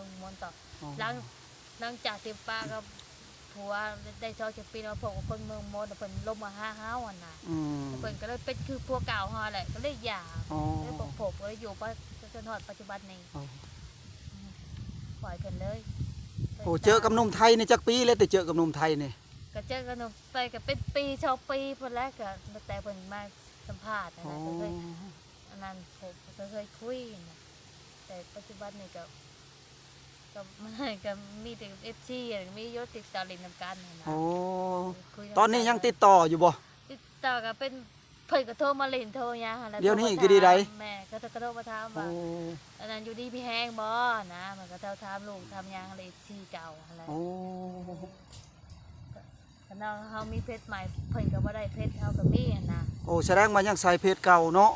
บิ่งมวนต่อหลังจากที่ป้ากับผัวได้ชอบจะปีแล้วพวกคนเมืองมดเพิ่นลงมาหาเฮาอ่ะนะเพิ่นก็เลยเป็นคือผัวเก่าเฮาแหละก็เลยหย่าแล้วผมก็เลยอยู่จนฮอดปัจจุบันนี้ปล่อยเพิ่นเลยโอ้เจอกับหนุ่มไทยนี่จักปีเลยแต่เจอกับหนุ่มไทยนี่ก็เจอกันไปก็เป็นปีชาวปีเพิ่นแล้วก็แต่เพิ่นมาสัมภาษณ์นะก็เคยอันนั้นผมก็เคยคุยนะแต่ปัจจุบันนี่ก็ไม่ก็มีแต่FCมียศติดต่อเล่นนำกันนะโอ้ตอนนี้ยังติดต่ออยู่บ่ติดต่อก็เป็นเพิ่นก็โทรมาเล่นโทรหยังเดี๋ยวนี้คือดีไดแม่ก็โทรมาถามว่าอันนั้นอยู่ดีพี่แห้งบ่นะมันก็ถามลูกทำหยังอะไรที่เก่าอะไรโอ้ก็น้องเฮามีเพชรใหม่เพิ่นก็บ่ได้เพชรเฮาก็มีนะโอ้แสดงว่ายังใส่เพชรเก่าเนาะ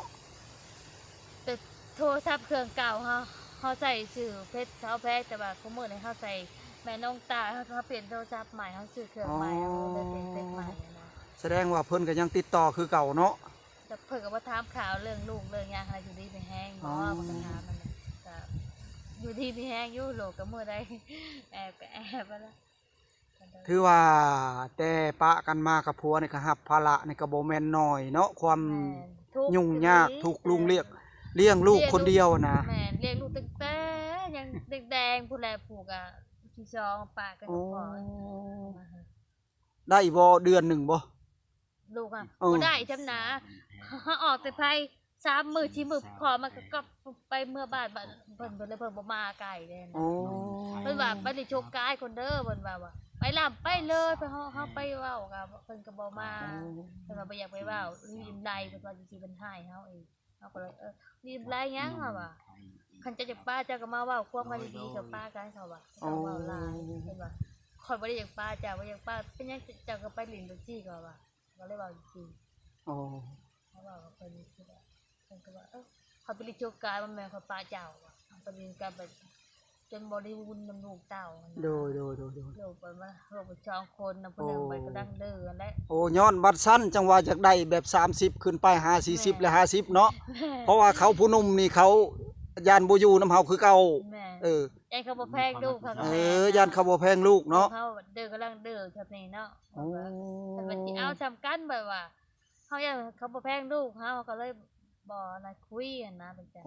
แต่โทรศัพท์เครื่องเก่าเฮาใส่ชื่อเพชรเฮาแพงแต่ว่าเขามื้อนี้เฮาใส่แม่น้องตาเฮาเปลี่ยนโทรศัพท์ใหม่เฮาซื้อเครื่องใหม่เฮาได้เป็นเพชรใหม่นะแสดงว่าเพิ่นก็ยังติดต่อคือเก่าเนาะแต่เพิ่นก็บ่ถามข่าวเรื่องลูกเรื่องหยังอะไรอยู่ดีไปแห้งบ่มันก็ถามมันก็อยู่ดีไปแห้งอยู่โลกก็มื้อใดแอบไปแล้วถือว่าแต่ปะกันมากับผัวนี่ก็รับภาระนี่ก็บ่แม่นน้อยเนาะความยุ่งยากถูกลุงเลี้ยงลูกคนเดียวนะแม่เลี้ยงลูกตั้งแต่ยังแดงๆผู้แลผูกอ่ะที่2ปากกันก่อนได้บ่เดือนหนึ่งบ่ลูกอ่ะบ่ได้จำนะเฮาออกแต่ไผ3 มื้อ4 มื้อพอมันก็ไปเมื่อบ้านเพิ่นเลยเพิ่นบ่มาไกลเลยนะเพิ่นว่าไปได้โชคกายคนเด้อเพิ่นว่าไปลำไปเลยไปเฮาไปเว้ากับเพิ่นก็บ่มาเพิ่นว่าบ่อยากไปเว้าลืมใดเพิ่นว่าสิเพิ่นให้เฮาเองเฮาก็เลยลืมไรหยังว่าคันจะป้าเจ้าก็มาเว้าความกันดีๆกับป้ากันเขาว่าเจ้าเว้าหลายเพิ่นว่าข่อยบ่ได้อยากป้าเจ้าบ่อยากป้าเป็นหยังเจ้าก็ไปลิ้นบ่จี้ก็ว่าก็เลยเว้าจริงอ๋อเฮาเว้ากับเพิ่นคือว่าเพิ่นก็ว่าเขาไปลิโชคกายมันแม่เขาป้าเจ้าว่าเพิ่นเป็นกันแบบจนบริบูรณ์นำลูกเต่าโดยลูกไปมาลูกไป2 คนนำผู้นึงไปก็ดังเด้อและโอ้ย้อนบัดสั้นจังว่าอยากได้แบบ30ขึ้นไป50 40และ50เนาะเพราะว่าเขาผู้หนุ่มนี่เขาย่านบ่อยู่นำเฮาคือเก่าย่านเขาบ่แพงลูกเขาย่านเขาบ่แพงลูกเนาะเขาเด้อกำลังเด้อแบบนี้เนาะแต่ว่าสิเอาซ้ำกันแบบว่าเฮาย่านเขาบ่แพงลูกเฮาก็เลยบ่น่ะคุยนะเป็นจัง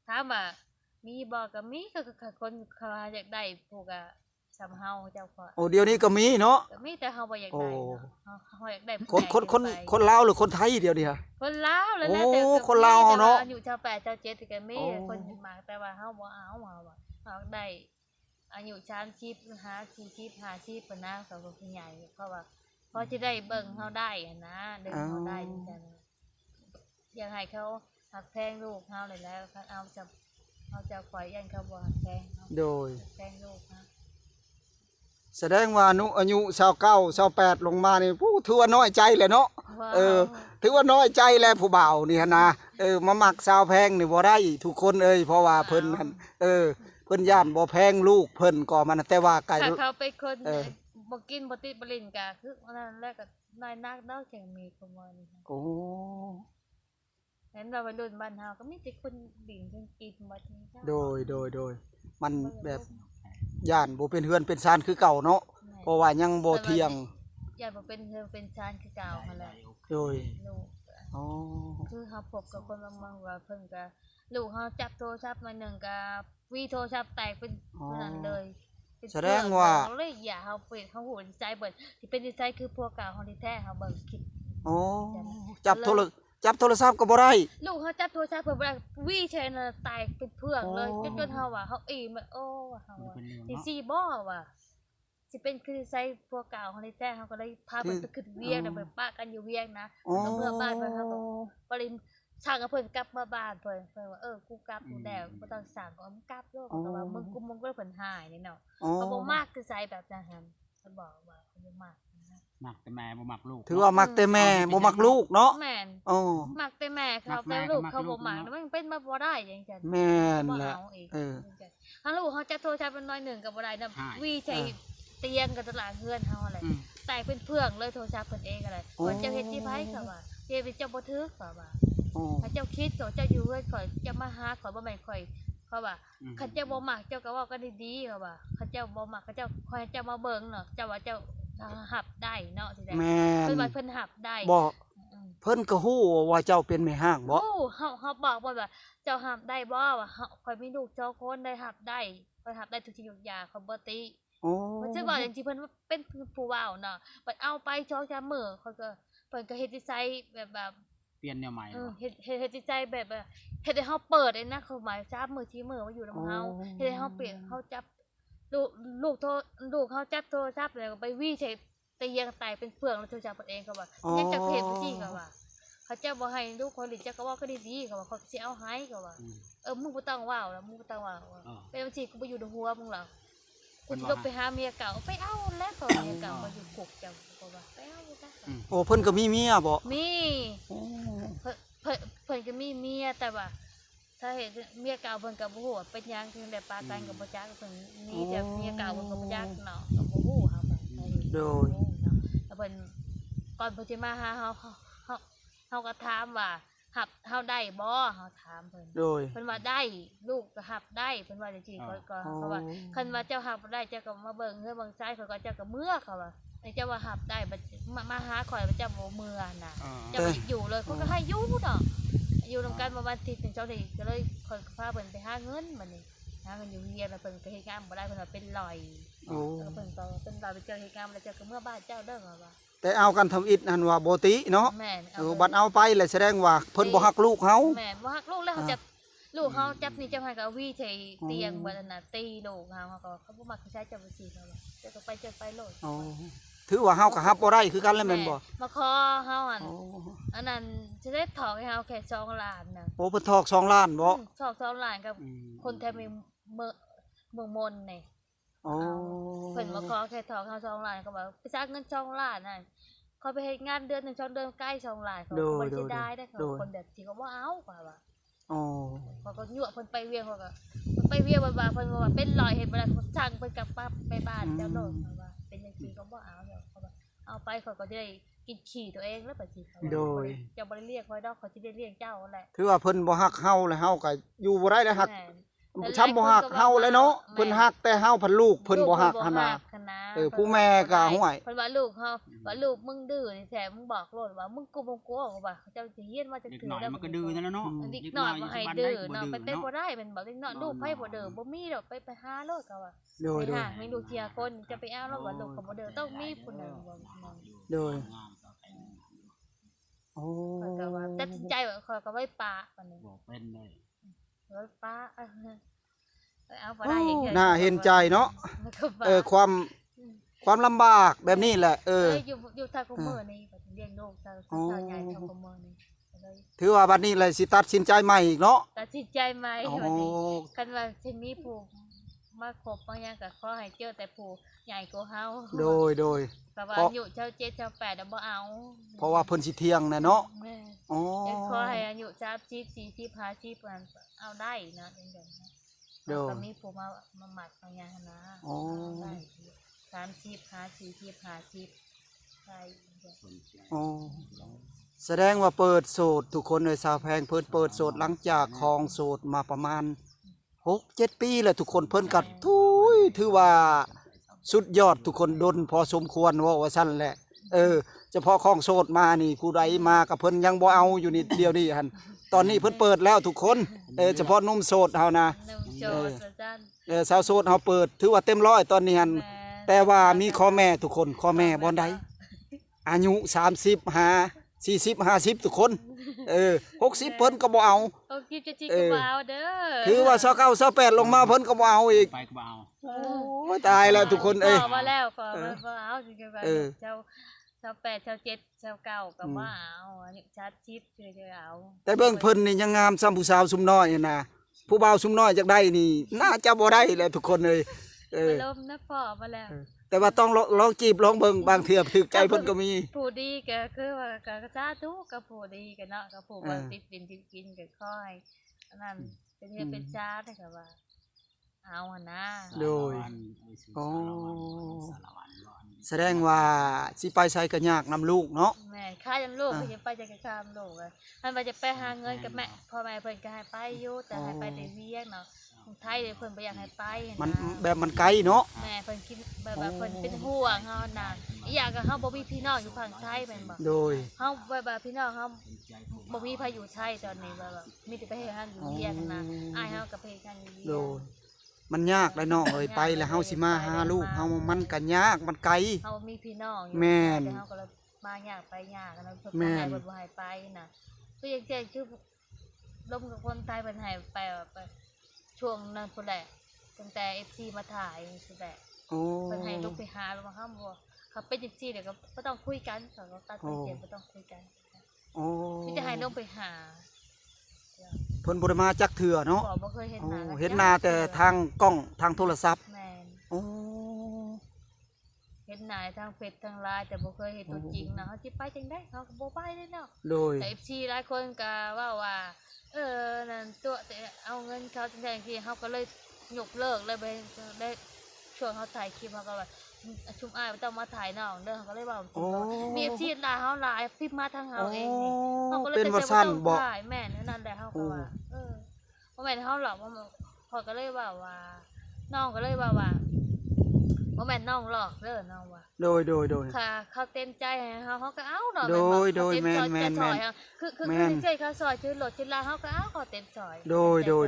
ถามว่ามีบ่ก็มีก็คนเขาอยากได้พวกอ่ะสำเฮาเจ้าก็โอ้เดี๋ยวนี้ก็มีเนาะก็มีแต่เฮาบ่อยากได้เฮาอยากได้คนลาวหรือคนไทยเดียวนี่ฮะคนลาวแล้วแต่คนลาวเนาะอายุชาว8ชาว7ก็มีคนมากแต่ว่าเฮาบ่เอาว่าเฮาได้อายุ30 40 50ปานนั้นก็ผู้ใหญ่เพราะว่าพอสิได้เบิ่งเฮาได้นะดึงเฮาได้จังซั่นอยากให้เขาหักแพงลูกเฮาเลยแล้วเอาจะปล่อยยันเขาบ่หักแพงโดยแพงลูกนะแสดงว่าอายุ29 28ลงมานี่ผู้ถือว่าน้อยใจเลยเนาะถือว่าน้อยใจแล้วผู้บ่าวนี่หั่นนะมามักสาวแพงนี่บ่ได้ทุกคนเพราะว่าเพิ่นนั่นเพิ่นย่านบ่แพงลูกเพิ่นก็มันแต่ว่าไกลเขาเป็นคนบ่กินบ่ติดบ่ลิ้นก็คือนั่นแหละก็น้อยนักเนาะจังมีประมาณนี้โอ้เห็นว่าวัยรุ่นบ้านเฮาก็มีแต่คนดิ่งคนกินบ่ถึงเจ้าโดยมันแบบย่านบ่เป็นเฮือนเป็นซานคือเก่าเนาะเพราะว่ายังบ่เที่ยงย่านบ่เป็นเฮือนเป็นซานคือเก่าหั่นแหละโดยอ๋อคือเฮาพบกับคนบางว่าเพิ่นก็ลูกเฮาจับโทรศัพท์มานึงก็วีโทรศัพท์แตกเป็นนั้นเลยแสดงว่าเลยอย่าเฮาเปิดเฮาหูใจเบิดสิเป็นนิสัยคือพวกเก่าเฮาที่แท้เฮาเบิ่งคลิปอ๋อจับโทรศัพท์ก็บ่ได้ลูกเขาจับโทรศัพท์เพิ่นบ่ได้วี่เชนแตกเป็นเพือกเลยจนเฮาว่าเฮาโอ้เฮาว่าสิบ่ว่าสิเป็นคือไซพวกเก่าเฮาได้แต่เฮาก็เลยพาเพิ่นไปขึ้นเวียงไปปะกันอยู่เวียงนะเมื่อบ้านเพิ่นเฮาก็ปริมช่างกับเพิ่นกลับมาบ้านเพิ่นว่ากูกลับกูแล้วบ่ต้องสั่งก็มึงกลับโลกก็ว่ามึงก็เพิ่นหายนี่เนาะก็บ่มักคือไซแบบนั้นหั่นเพิ่นบอกว่าเพิ่นบ่มักมักแต่แม่บ่มักลูกถือว่ามักแต่แม่บ่มักลูกเนาะแม่นมักแต่แม่เขาแต่ลูกเขาบ่มักมันเป็นมาบ่ได้จังซั่นแม่นแหละถ้าลูกเขาจับโทรศัพท์เป็นน้อยหนึ่งก็บ่ได้นำวีใช้เตียงกับตลาดเฮือนเฮาอะไรแตกเป็นเพื่องเลยโทรศัพท์เพิ่นเองอะไรว่าเจ้าเฮ็ดที่ไผก็ว่าเฮ็ดเป็นเจ้าบ่ถึกก็ว่าถ้าเจ้าคิดก็เจ้าอยู่เฮือนข่อยจะมาหาข่อยบ่แม่นข่อย เขาว่าเขาเจ้าบ่มักเจ้าก็เว้ากันดีๆเขาว่าเขาเจ้าบ่มักเขาเจ้าคอยเจ้ามาเบิ่งเนาะเจ้าว่าเจ้าหับได้เนาะสิได้ แม่ เพิ่น น ว่าเพิ่นหับได้ บ่เพิ่นก็ฮู้ว่าเจ้าเป็นแม่ห้างบ่ โอ้เฮาบอกว่าเจ้าหับได้บ่ว่าเฮาข่อยมีลูกเจ้าคนได้หับได้ข่อยหับได้ทุกสิ่งทุกอย่างเขาบ่ติ โอ้ เพิ่นจะบอกจริงๆเพิ่นว่าเป็นผู้เว้าเนาะเพิ่นเอาไป2-3มื้อเขาก็เพิ่นก็เฮ็ดนิสัยแบบ เปลี่ยนแนวใหม่ เฮ็ดจิตใจแบบเฮ็ดให้เฮาเปิดเลยนะคือหมาย3มื้อ4มื้อมาอยู่นำเฮาเฮ็ดให้เฮาเปลี่ยนเฮาจับลูกเฮาจับโทรศัพท์แล้วก็ไปวี่ใส่เตียงตายเป็นเฟืองแล้วโทรศัพท์เพิ่นเองเขาว่ายังจะเฮ็ดบ่จริงเขาว่าเขาเจ้าบ่ให้ลูกคนหลิจักก็เว้าก็ดีๆเขาว่าเขาสิเอาให้เขาว่ามึงบ่ต้องเว้าแล้วมึงบ่ต้องเว้าเป็นจังซี่กูบ่อยู่ในหัวมึงหรอกกูสิลงไปหาเมียเก่าไปเอาแล้วเขาเมียเก่ามาอยู่คุกจังเขาว่าไปเอาซะ โอ้เพิ่นก็มีเมียบ่ มี โอ้ เพิ่นก็มีเมียแต่ว่าถ้าเห็นเมียเก่าเพิ่นก็บ่ฮู้ว่าเป็นหยังถึงได้ปากันก็บ่จักเพิ่นมีแต่เมียเก่าเพิ่นก็บ่จักเนาะก็บ่ฮู้เฮาก็โดยแล้วเพิ่นก่อนเพิ่นสิมาหาเฮาก็ถามว่าหับเฮาได้บ่เฮาถามเพิ่น โดย เพิ่นว่าได้ลูกก็หับได้เพิ่นว่าจังซี่ก็เพราะว่าคันว่าเจ้าหับบ่ได้เจ้าก็มาเบิ่งเฮือเบิ่งซ้ายเขาก็เจ้าก็เมื่อเขาว่าเจ้าว่าหับได้บัดมาหาข่อยว่าเจ้าบ่เมื่อน่ะ เจ้าอยู่เลยเขาก็ให้อยู่เนาะอยู่นำกันประมาณทีถึงเจ้าทีก็เลยคอยพาเพิ่นไปหาเงินบัดนี้หาเงินอยู่เฮียนแล้วเพิ่นก็เฮ็ดงานบ่ได้เพิ่นว่าเป็นลอย โอ้ เพิ่นก็เป็นลอยไปเจอเฮ็ดงานแล้วเจ้าก็เมื่อบ้านเจ้าเด้อว่า แต่เอากันทำอิฐนั่นว่าบ่ติเนาะ แม่น บัดเอาไปแล้วแสดงว่าเพิ่นบ่ฮักลูกเฮา แม่นบ่ฮักลูกแล้วเขาจับลูกเฮาจับนี่จังไห้ก็วี่ใส่เตียงบัดนั้นน่ะตีลูกเฮาก็เขาบ่มักใช้จับบ่สิเขาว่าเจ้าก็ไปโลด อ๋อถือว่าเฮาก็รับบ่ได้คือกันแล้วแม่นบ่ มาขอเฮาอันนั้นจะได้ถอกให้เฮาแค่2ล้านน่ะ โอ้เพิ่นทอก2ล้านบ่ ถอก2ล้านกับคนแถวเมืองมนนี่ อ๋อ เพิ่นมาขอแค่ทองเขา2ล้านก็บอกไปซักเงิน2ล้านน่ะเขาไปเฮ็ดงานเดือน1 2เดือนใกล้2ล้านเขาบ่ได้ได้เขาคนแบบที่เขาบ่เอาว่าว่า อ๋อ เขาก็ยั่วเพิ่นไปเวียงเขาก็ไปเวียงว่าเพิ่นว่าเป็นรอยเฮ็ดบ่ได้เขาสั่งเพิ่นกลับไปบ้านเจ้าโลดว่าเป็นจังซี่เขาบ่เอาเดี๋ยวเขาว่าเอาไปเขาก็จะได้กินขี้ตัวเองแล้วบัดนี้เขาจะบ่ได้เรียกคอยดอกเขาสิได้เรียกเจ้าแหละ ถือว่าเพิ่นบ่ฮักเฮาแล้วเฮาก็อยู่บ่ได้แล้วฮักช้ำบ่ฮักเฮาเลยเนาะเพิ่นฮักแต่เฮาพันลูกเพิ่นบ่ฮักหั่นน่ะผู้แม่ก็ห่วย เพิ่นว่าลูกเฮาว่าลูกมึงดื้อนี่แท้มึงบอกโลดว่ามึงกูบ่กลัวว่าเจ้าสิเฮียนว่าจะ เด็ก ถือ หน่อย แล้ว มันก็ดื้อนั่นแหละเนาะ เด็กน้อยบ่ให้ดื้อเนาะไปเป็นบ่ได้มันบอกเด็กน้อยลูกไผบ่ดื้อบ่มีดอกไปหาโลดก็ว่า โดย ไป โดย หาไม่ลูกเทียคนจะไปเอาโลดว่าลูกก็บ่ดื้อต้องมีผู้หนึงว่า โดยโอ้ ก็ว่าตัดสินใจว่าขอยก็ไว้ปาบัดนี้ บอกเป็นเลย ไว้ปาเอาบ่ได้อย่างเงี้ย น่าเห็นใจเนาะความลำบากแบบนี้แหละอยู่ทางคุมื้อนี่เลี้ยงลูกทางใหญ่ทางคุมื้อนี่ ถือว่าบัดนี้เลยสิตัดสินใจใหม่อีกเนาะ ตัดสินใจใหม่บัดนี้คันว่าสิมีผู้มาคบมาหยังก็ขอให้เจอแต่ผู้ใหญ่กว่าเฮา โดย แต่ว่าอายุเจ้า7เจ้า8บ่เอา เพราะว่าเพิ่นสิเที่ยงน่ะเนาะ แม่ อ๋อ ขอให้อายุ30 40 50มันเอาได้นะจังซั่นนะก็มีผู้มาหมักบางอย่างนะได้30 50 50ได้ อ๋อแสดงว่าเปิดโสดทุกคนเลยสาวแพงเพิ่นเปิดโสดหลังจากครองโสดมาประมาณ 6-7 ปีแล้วทุกคนเพิ่นกัดทุยถือว่าสุดยอดทุกคนดนพอสมควรว่าซั่นแหละเฉพาะครองโสดมานี่ผู้ใดมากับเพิ่นยังบ่เอาอยู่นี่เดียวนี่หั่นตอนนี้เพิ่นเปิดแล้วทุกคนเฉพาะหนุ่มโสดเฮานะสาวโสดเฮาเปิดถือว่าเต็มร้อยตอนนี้หั่นแต่ว่ามีข้อแม่ทุกคนข้อแม่บ่ได้อายุ35 40 50ทุกคน60เพิ่นก็บ่เอาคิดจะจิกก็บ่เอาเด้อถือว่า29 28ลงมาเพิ่นก็บ่เอาอีก ไปก็เอา โอ้ยตายแล้วทุกคนบ่แล้วก็บ่เอาสิก็ว่าเจ้า28 27 29ก็บ่เอาอันนี้ชัดชิปคือจะเอาแต่เบิ่งเพิ่นนี่ยังงามซ้ำผู้สาวซุมน้อยนะผู้บ่าวซุมน้อยจักได้นี่น่าจะบ่ได้แหละทุกคนเลยลมนะพ่อมาแล้วแต่ว่าต้องลองจีบลองเบิ่งบางเทื่อถึกใจเพิ่นก็มีผู้ดีก็คือว่าก็สาธุกับผู้ดีกันเนาะกับผู้บ่ติดดินติดกินก็ค่อยอันนั้นเป็นเฮ็ดเป็นชาได้ก็ว่าเอาหั่นนะโดยแสดงว่าสิไปไสก็ยากนำลูกเนาะแม่ค่าจังลูกสิไปจังค่าลูกมันว่าจะไปหาเงินกับแม่พ่อแม่เพิ่นก็ให้ไปอยู่แต่ให้ไปแต่เวียงเนาะ ไทยเพิ่นบ่อยากให้ไป มัน นะ แบบมันไกลเนาะ แม่เพิ่นคิดแบบว่าเพิ่นเป็นห่วงเฮาน่ะอีกอย่างก็เฮาบ่มีพี่น้องอยู่ฝั่งไทยแม่นบ่ โดย เฮาแบบพี่น้องเฮาบ่มีไผอยู่ไทยตอนนี้แบบว่ามีแต่ไปเฮ็ดงานอยู่เวียดนะอ้ายเฮาก็ไปเฮ็ดงานอยู่เวีย โด ด ยมันยากเลยน้องเอ้ยไปแล้วเฮาสิมาหาลูกเฮามันก็ยากมันไกล เฮามีพี่น้องอยู่ แม่น แต่เฮาก็เลยมายากไปยากนะเพิ่น แม่ บ่ให้ น เพิ่นบ่ให้ไปน่ะคืออย่างเช่นคือลมกับคนไทยเพิ่นให้ไปช่วงนั้นพุ่นแหละตั้งแต่ FC มาถ่ายพุ่นแหละ โอ้ เพิ่นให้ลงไปหาแล้วมาห้ามบ่เขาเป็นจังซี่เดี๋ยวก็บ่ต้องคุยกันเขาก็ตัดสินใจบ่ต้องคุยกัน โอ้ มีแต่ให้ลงไปหา เพิ่นบ่ได้มาจักเทื่อเนาะ บ่เคยเห็น โอ้ หน้ากัน เห็นหน้าแต่ทางกล้องทางโทรศัพท์ แม่น โอ้ เห็นหน้าทางเฟซทางไลน์แต่บ่เคยเห็นตัวจริงนะเขาสิไปจังได๋เขาก็บ่ไปเลยเนาะ โดย แต่ FC หลายคนก็ว่านั่นตัวแต่เอาเงินเขาจังได๋ที่เขาก็เลยยกเลิกเลยไปได้ช่วงเขาถ่ายคลิปเขาก็ว่าชุมอ้ายบ่ต้องมาถ่ายน้องเด้อเขาก็เลยว่า โอ้ มี FC หลายเฮาหลายพิมพ์มาทางเฮาเองนี่ เขาก็เลย เป็นว่าซั่นบ่ ถ่ายแม่นนั่นแหละเขาก็ว่าบ่แม่นเขาหรอกว่าพอก็เลยว่าน้องก็เลยว่าบ่แม่นน้องหรอกเด้อน้องว่า โดย ค่ะเขาเต็มใจให้เขาก็เอาดอก โดย เขาเต็ แม่น ใจ แม่น จะซอยอะคือ แม่น ใจเขาซอยชื่อรถชื่อลาเขาก็เอาเขาเต็มซอย โ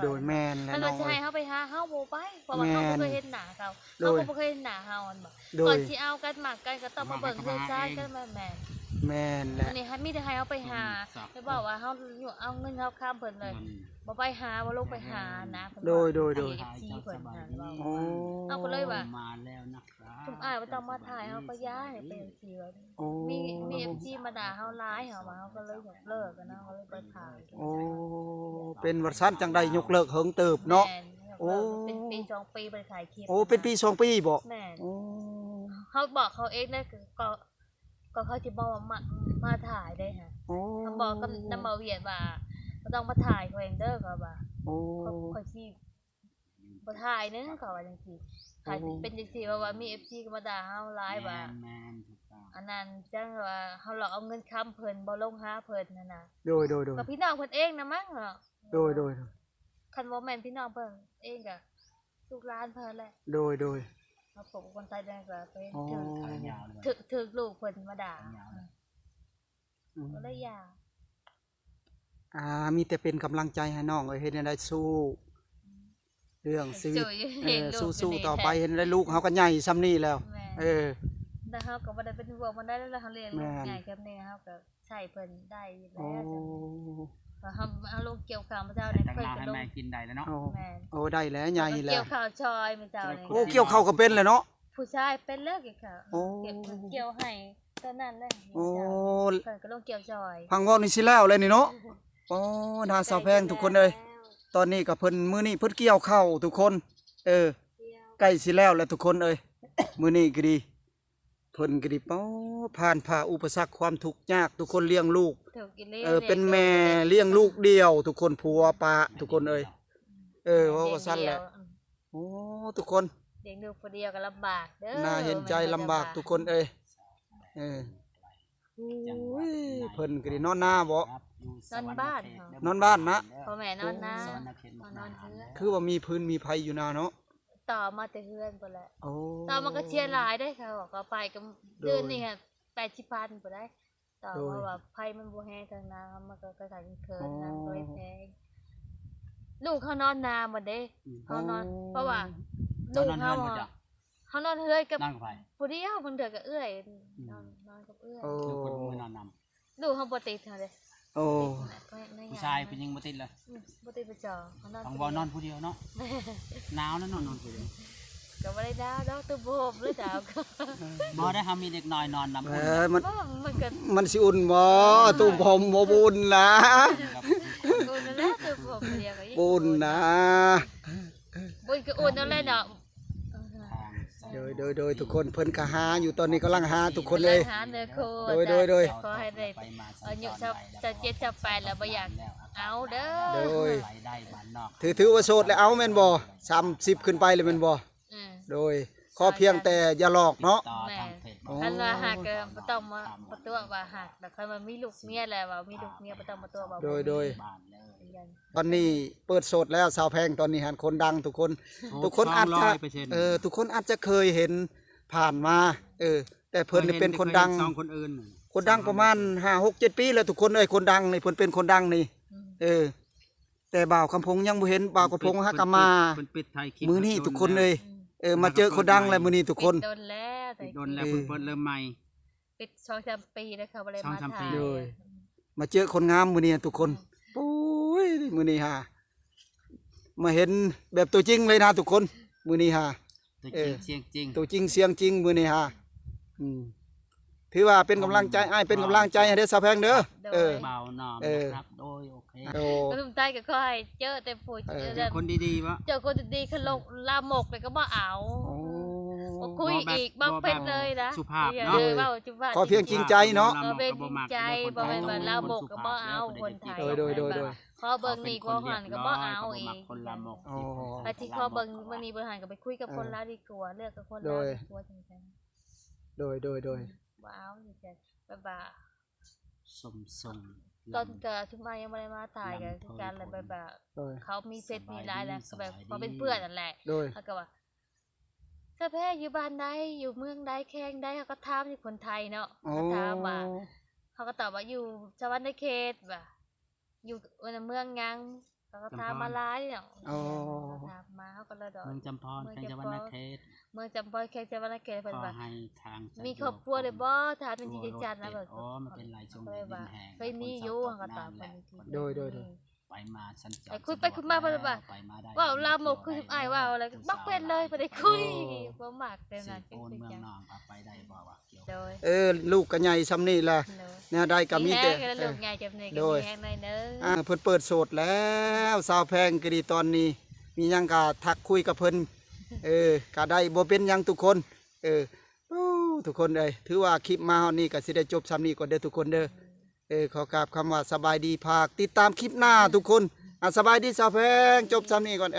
ดยแม่นและ มัน น้ ว่า อง จะ เอ้ ให้ ย เขาไปหาเขาบ่ไปเพราะว่าเขา แม่ บ่ น เคยเห็นหน้าเขา โด เขา ย ก็บ่เคยเห็นหน้าเฮาอันบ่ โด ก่อย นสิเอากันหมากกันก็ต้องมาเบิ่งเฮือนซ้ายกันแม่น แม่นแห อั ละ นนี้ให้มีแต่ให้เขาไปหาไปบอกว่าเขาอยู่เอาเงินเขาข้ามเพิ่นเลยบ่ไปหาบ่ลงไปหานะเพิ่น โดย FC เพิ่นนั่นว่า โอ้ เอาก็เลยว่า มาแล้วนะครับ ชุมอ้ายบ่ต้องมาถ่ายเขาก็ย้ายไป FC ว่า โอ้ มี FC มาด่าเขาร้ายเขามาเขาก็เลยยกเลิกกันนะเขาเลยไปถ่าย โอ้เป็นว่าซั่นจังได๋ยกเลิกเฮิงเติบเนาะ แม่ โอ้ เป็นปี2ปีไปถ่ายคลิป โอ้เป็นปีสองปีบ่ แม่น โอ้ เขาบอกเขาเองนะก็เขาจะบอกว่ามาถ่ายได้ฮะ โอ้ เขาบอกกับน้ำมาเวียดว่าบ่ต้องมาถ่ายเขาเองเด้อเขาว่า โอ้ เขาสิบ่ถ่ายนึงเขาว่าจังซี่ถ่ายเป็นจังซี่ว่ามี FC ก็มาด่าเฮาหลายว่า แมนถูกต้อง อันนั้นจังว่าเฮาหลอกเอาเงินค้ำเพิ่นบ่ลงหาเพิ่นนั่นน่ะ โดย ก็พี่น้องเพิ่นเองนะมั้งเนาะ โดย คันบ่แม่นพี่น้องเพิ่นเองก็ลูกหลานเพิ่นแหละ โดย มาปลูกคนไทยได้ก็เป็น อ๋อ ขายาวเลย ถึกลูกเพิ่นมาด่า อืม ก็เลยยา มีแต่เป็นกำลังใจให้น้องเอ้ยเฮ็ดให้ได้สู้ เรื่องชีวิต จุยเห็นลูก สู้ๆต่อไปเห็นได้ลูกเฮาก็ใหญ่ซ้ำนี่แล้ว แม่ เออ แต่เฮาก็บ่ได้เป็นห่วงมันได้แล้วเฮาเลี้ยงลูก แม่น ใหญ่แค่นี้เฮาก็ใช้เพิ่นได้อยู่ โอ้ แล้วก็เฮาลงเกี่ยวข้าวมื้อเช้านี่ จาก เพิ่น นา ก็ ให้ ลง แม่กินได้แล้วเนาะ โอ้ แม่น โอ้ได้แล้วใหญ่แล้ เกี่ยว ว ข้าวชอยมื้อเช้านี่ โอ้เกี่ยวเข้าวก็เป็นเลยเนาะ ผู้ชายเป็นเลิกเกี่ยวข้าว โอ้ เกี่ยวให้ตอนนั้นเลย โอ้ เพิ่นก็ลงเกี่ยวชอย พังเว้านี่สิแล้วเลยนี่เนาะโอ้น่าเศร้าแพงทุกคนเอ้ยตอนนี้ก็เพิ่นมื้อนี้เพิ่นเกี่ยวข้าวทุกคน ใกล้สิแล้วแหละทุกคนเอ้ย มื้อนี้ก็ดีเพิ่นก็ดีเป้าผ่านผ่าอุปสรรคความทุกข์ยากทุกคนเลี้ยงลูก ถูกกินเลย เป็นแม่เลี้ยงลูกเดียว ทุกคนผัวปะทุกคนเอ้ยว่าซั่นแหละโอ้ทุกคน เลี้ยงลูกคนเดียวก็ลำบากเด้อ น่าเห็นใจลำบากทุกคนเอ้ยโอ้ยเพิ่นก็ได้นอนหน้าบ่ นอนบ้าน นอนบ้านนะ พ่อแม่นอนนะ นอนเฮือ คือว่ามีพื้นมีภัยอยู่นาเนาะ ต่อมาแต่เฮือนพุ่นแหละ โอ้ ต่อมาก็เชียร์หลายได้ค่ะบอกก็ไปก็เดือนนี่ค่ะ80,000พุ่นได้ต่อมาว่าไผมันบ่แห้งทางน้ำมันก็กระทั่งเคินน้ำก็เลยแพงลูกเขานอนนาหมดเด้เขานอนเพราะว่าลูกเขาเขานอนเฮือนกับ นอนกับไผ ผู้เดียวบางเดือกับเอื้อยนอนกับเอื้อย โอ้ ลูกคนมือนอนน ลูกเขาบ่ติดค่ะเด้ โอ้ ำผู้ชายเป็นยังบ่ติดเลย บ่ติดประจอเขานอน ต้องบ่นอนผู้เดียวเนาะหนาวแล้วนอนผู้เดียว ก็บ่ได้ดาวดอกตัวโบมหรือดาวก็ บ่ได้ทำมีเด็กน้อยนอนนำ มัน มันก็ มันสิอุ่นบ่ตุ้มผมบ่บุญนะ อุ่นนั่นแหละตัวโบมเดียวก็ยัง บุญนะ บุญก็อุ่นนั่นแหละเนาะ โดยทุกคนเพิ่นก็หาอยู่ตอนนี้กำลังหาทุกคนเลย หาเนื้อโค โดย ขอให้ได้อายุจะ7จะ8แล้วบ่อยากเอาเด้อ โดย ไปได้บ้านนอก ถือว่าโสดแล้วเอาแม่นบ่30ขึ้นไปเลยแม่นบ่ อืม โดย ขอเพียงแต่อย่าหลอกเนาะ ต่อทางเฟซ โอ้ คันว่าหากบ่ต้องมาประตูว่าหากแต่คันว่ามีลูกเมียแล้วว่ามีลูกเมียบ่ต้องมาตัวว่า โดย บ้านเลย ตอนนี้เปิดโสดแล้วสาวแพงตอนนี้หันคนดังทุกคน ทุกคนอาจจะทุกคนอาจจะเคยเห็นผ่านมา แต่เพิ่นนี่เป็นคนดัง สองคนอื่น คนดังประมาณ5 6 7 ปีแล้วทุกคนเอ้ยคนดังนี่เพิ่นเป็นคนดังนี่แต่บ่าวคำพงยังบ่เห็นบ่าวคำพงฮักกะมา เพิ่นปิดไทยคลิป มื้อนี้ทุกคนเลยมาเจอคนดังแล้วมื้อนี้ทุกคน โดนแล้วแต่ โดนแล้วเพิ่นเปิดเริ่มใหม่ ปิด2-3 ปีแล้วเขาบ่ได้มา 2-3 ปี ถ่าย เลย มาเจอคนงามมื้อนี้ทุกคนโอ้ยมื้อนี้ฮะมาเห็นแบบตัวจริงเลยนะทุกคนมื้อนี้ฮะ ตัวจริงเสียงจริง ตัวจริงเสียงจริงมื้อนี้ฮะถือว่าเป็นกำลังใจอ้ายเป็นกำลังใจให้เด้อสาวแพงเด้อ เบาหน่อมนะครับโดยโอเค โอ้ ก็ทุ่มใจก็ค่อยเจอแต่ผู้ เจอคนดีๆวะ เจอคนดีๆคือลงลามกเลยก็บ่เอา โอ้ บ่คุยอีกบ่เป็นเลยนะ สุภาพ เนาะ เนาะ เว้าสุภาพ ขอเพียงจริงใจเนาะ ก็เป็นจริงใจบ่แม่นว่าลามกก็บ่เอาคนไทย โดย ขอเบิ่งนี่ก็หันก็บ่เอาอีก คนละหมก โอ้ ไปที่ขอเบิ่งมื้อนี้เบิ่งหันก็ไปคุยกับคนลาวดีกว่าเลือกกับคนลาวดีกว่าจังซั่น โดย บ่เอาจังซั่นบ่า สมทรง ตอนก็ชุมายังบ่ได้มาถ่ายกันคือกันแล้วบ่า โดย เขามีเฟซมีไลน์แล้วก็แบบเขาเป็นเพื่อนนั่นแหละ โดย เขาก็ว่าเจ้าแพ้อยู่บ้านใดอยู่เมืองใดแข้งใดเขาก็ถามที่คนไทยเนาะ โอ้ เขาถามว่าเขาก็ตอบว่าอยู่สวรรค์เขตว่าอยู่ในเมืองยังเขาก็ถามมาหลายเนาะเขาถามมาเขาก็เลยดอก เมืองจำพรแข่งจังหวัดนาเขต เมืองจำปอยแข้งสวรรค์เขต ข เพิ่น อ ว่า ให้ทาง มีครอบครัวเลยบ่ถามเป็นจริงจังนะเบิก อ๋อมันเป็นลายทรง ก็ ดิ เลย น ว่า แห้ง เคยมีอยู่เขาก็ตอบคนจริง โดย ไปมาสัญจร ไปคุยไปคุยมาเพิ่นว่า ไปมาได้ ว่าลามกคืออ้ายว่าอะไรบักเป็นเลยบ่ได้คุยบ่มักแต่ สิ นั้น โอนเมือง จัง นองไปได้บ่ว่าเกี่ยว โดย ลูกก็ใหญ่ซำนี่แหละเนี่ยได้ก็มีแต่ แห้งลูกใหญ่จำเนี่ย โด ก็ ย มีแห้งหน่อยเนึง เพิ่นเปิดโสดแล้วสาวแพงก็ดีตอนนี้ มีหยังก็ทักคุยกับเพิ่นก็ได้บ่เป็นหยังทุกคนโอ้ทุกคนเอ้ยถือว่าคลิปมาเฮานี่ก็สิได้จบซ้ำนี้ก่อนเด้อทุกคนเด้อขอกราบคำว่าสบายดีภาคติดตามคลิปหน้าทุกคนสบายดีสาวแพงจบซ้ำนี้ก่อน